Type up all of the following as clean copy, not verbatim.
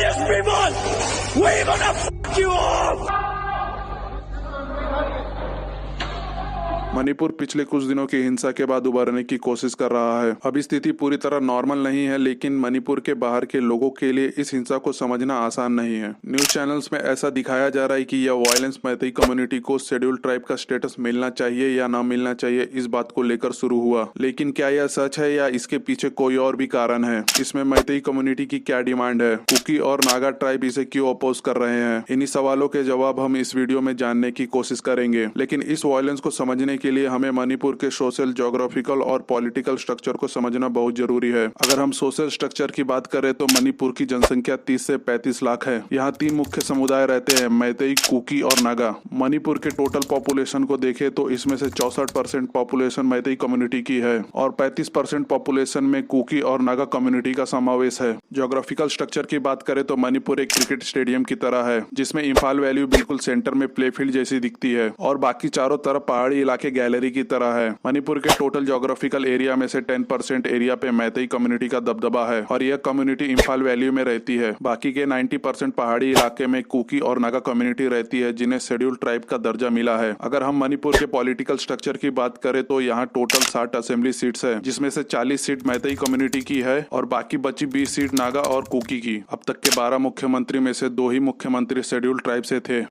rebellious people, we're gonna fuck you off! Manipur पिछले कुछ दिनों की हिंसा के बाद उभरने की कोशिश कर रहा है। अभी स्थिति पूरी तरह नॉर्मल नहीं है, लेकिन मणिपुर के बाहर के लोगों के लिए इस हिंसा को समझना आसान नहीं है। न्यूज चैनल्स में ऐसा दिखाया जा रहा है कि यह वायलेंस मैतेई कम्युनिटी को शेड्यूल ट्राइब का स्टेटस मिलना चाहिए या ना मिलना चाहिए, इस बात को लेकर शुरू हुआ। लेकिन क्या यह सच है या इसके पीछे कोई और भी कारण है? इसमें मैतेई कम्युनिटी की क्या डिमांड है? कुकी और नागा ट्राइब इसे क्यों अपोज कर रहे हैं? इन्हीं सवालों के जवाब हम इस वीडियो में जानने की कोशिश करेंगे। लेकिन इस वायलेंस को समझने के लिए हमें मणिपुर के सोशल, ज्योग्राफिकल और पॉलिटिकल स्ट्रक्चर को समझना बहुत जरूरी है। अगर हम सोशल स्ट्रक्चर की बात करें तो मणिपुर की जनसंख्या 30 से 35 लाख है। यहाँ 3 मुख्य समुदाय रहते हैं, मैतेई, कुकी और नागा। मणिपुर के टोटल पॉपुलेशन को देखें तो इसमें से 64% पॉपुलेशन मैतेई कम्युनिटी की है और 35% पॉपुलेशन में कुकी और नागा कम्युनिटी का समावेश है। ज्योग्राफिकल स्ट्रक्चर की बात करें तो मणिपुर एक क्रिकेट स्टेडियम की तरह है, जिसमें इम्फाल वैली बिल्कुल सेंटर में प्ले फील्ड जैसी दिखती है और बाकी चारों तरफ पहाड़ी इलाके गैलरी की तरह है। मणिपुर के टोटल ज्योग्राफिकल एरिया में से 10% एरिया पे मैतेई कम्युनिटी का दबदबा है और यह कम्युनिटी इम्फाल वैली में रहती है। बाकी के 90% पहाड़ी इलाके में कुकी और नागा कम्युनिटी रहती है, जिन्हें शेड्यूल ट्राइब का दर्जा मिला है। अगर हम मणिपुर के पॉलिटिकल स्ट्रक्चर की बात करें तो यहाँ टोटल 60 असेंबली सीट्स है, जिसमें से 40 सीट मैतेई कम्युनिटी की है और बाकी बची 20 सीट नागा और कुकी की। अब तक के 12 मुख्यमंत्री में से 2 ही मुख्यमंत्री शेड्यूल ट्राइब से थे।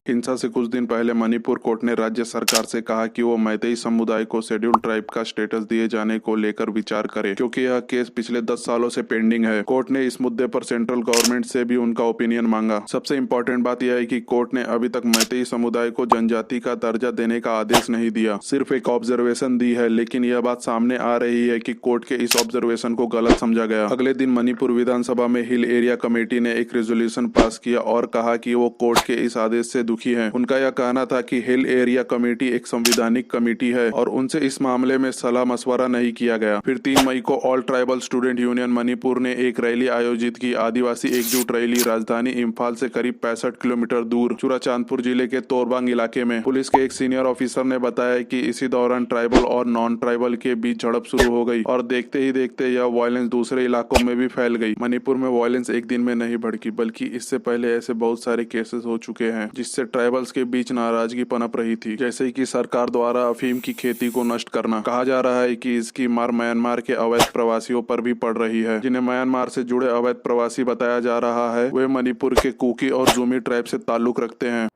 हिंसा से कुछ दिन पहले मणिपुर कोर्ट ने राज्य सरकार से कहा कि वो मैतेई समुदाय को शेड्यूल ट्राइब का स्टेटस दिए जाने को लेकर विचार करे, क्योंकि यह केस पिछले 10 सालों से पेंडिंग है। कोर्ट ने इस मुद्दे पर सेंट्रल गवर्नमेंट से भी उनका ओपिनियन मांगा। सबसे इम्पोर्टेंट बात यह है कि कोर्ट ने अभी तक मैतेई समुदाय को जनजाति का दर्जा देने का आदेश नहीं दिया, सिर्फ एक ऑब्जर्वेशन दी है। लेकिन यह बात सामने आ रही है कि कोर्ट के इस ऑब्जर्वेशन को गलत समझा गया। अगले दिन मणिपुर विधानसभा में हिल एरिया कमेटी ने एक रेजोल्यूशन पास किया और कहा कि वो कोर्ट के इस आदेश से दुखी है। उनका यह कहना था कि हिल एरिया कमेटी एक संवैधानिक कमेटी है और उनसे इस मामले में सलाह मशवरा नहीं किया गया। फिर 3 मई को all tribal student union Manipur ने एक रैली आयोजित की। आदिवासी एकजुट रैली राजधानी इम्फाल से करीब 65 किलोमीटर दूर चुराचांदपुर जिले के तोरबांग इलाके में। पुलिस के एक सीनियर ऑफिसर ने बताया कि इसी दौरान ट्राइबल और नॉन ट्राइबल के बीच झड़प शुरू हो गई और देखते ही देखते यह वायलेंस दूसरे इलाकों में भी फैल गई। मणिपुर में वायलेंस एक दिन में नहीं भड़की, बल्कि इससे पहले ऐसे बहुत सारे केसेस हो चुके हैं जिससे ट्राइबल्स के बीच नाराजगी पनप रही थी, जैसे कि सरकार द्वारा अफीम की खेती को नष्ट करना। कहा जा रहा है कि इसकी मार म्यांमार के अवैध प्रवासियों पर भी पड़ रही है। जिन्हें म्यांमार से जुड़े अवैध प्रवासी बताया जा रहा है, वे मणिपुर के कुकी और जूमी ट्राइब से ताल्लुक रखते हैं।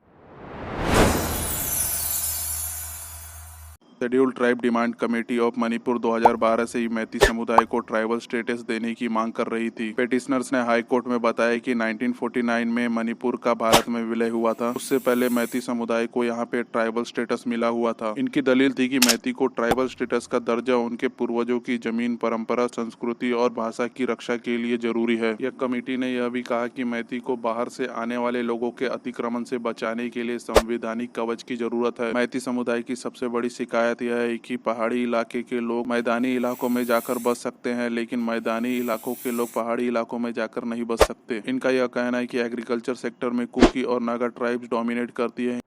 Schedule tribe demand committee of Manipur 2012 से ही मैती समुदाय को ट्राइबल स्टेटस देने की मांग कर रही थी। पेटिशनर्स ने हाई कोर्ट में बताया कि 1949 में मणिपुर का भारत में विलय हुआ था। उससे पहले मैती समुदाय को यहाँ पे ट्राइबल स्टेटस मिला हुआ था। इनकी दलील थी कि मैती को ट्राइबल स्टेटस का दर्जा उनके पूर्वजों की जमीन, परंपरा, संस्कृति और भाषा की रक्षा के लिए जरूरी है। यह कमेटी ने यह भी कहा कि मैती को बाहर से आने वाले लोगों के अतिक्रमण से बचाने के लिए संवैधानिक कवच की जरूरत है। मैती समुदाय की सबसे बड़ी शिकायत यह है कि पहाड़ी इलाके के लोग मैदानी इलाकों में जाकर बस सकते हैं, लेकिन मैदानी इलाकों के लोग पहाड़ी इलाकों में जाकर नहीं बस सकते। इनका यह कहना है कि एग्रीकल्चर सेक्टर में कुकी और नागा ट्राइब्स डोमिनेट करती है।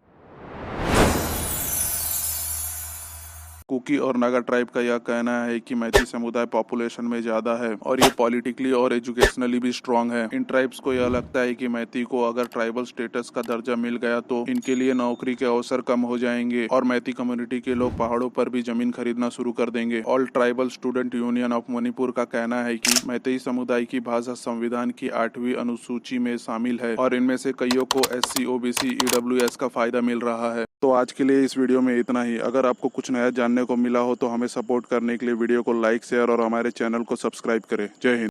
कुकी और नागा ट्राइब का यह कहना है कि मैती समुदाय पॉपुलेशन में ज्यादा है और ये पॉलिटिकली और एजुकेशनली भी स्ट्रांग है। इन ट्राइब्स को यह लगता है कि मैती को अगर ट्राइबल स्टेटस का दर्जा मिल गया तो इनके लिए नौकरी के अवसर कम हो जाएंगे और मैती कम्युनिटी के लोग पहाड़ों पर भी जमीन खरीदना शुरू कर देंगे। All tribal student union of Manipur का कहना है कि मैती समुदाय की भाषा संविधान की 8वीं अनुसूची में शामिल है और इनमें से कईयों को SC, OBC, EWS का फायदा मिल रहा है। तो आज के लिए इस वीडियो में इतना ही। अगर आपको कुछ नया जानने को मिला हो तो हमें सपोर्ट करने के लिए वीडियो को लाइक, शेयर और हमारे चैनल को सब्सक्राइब करें। जय हिंद।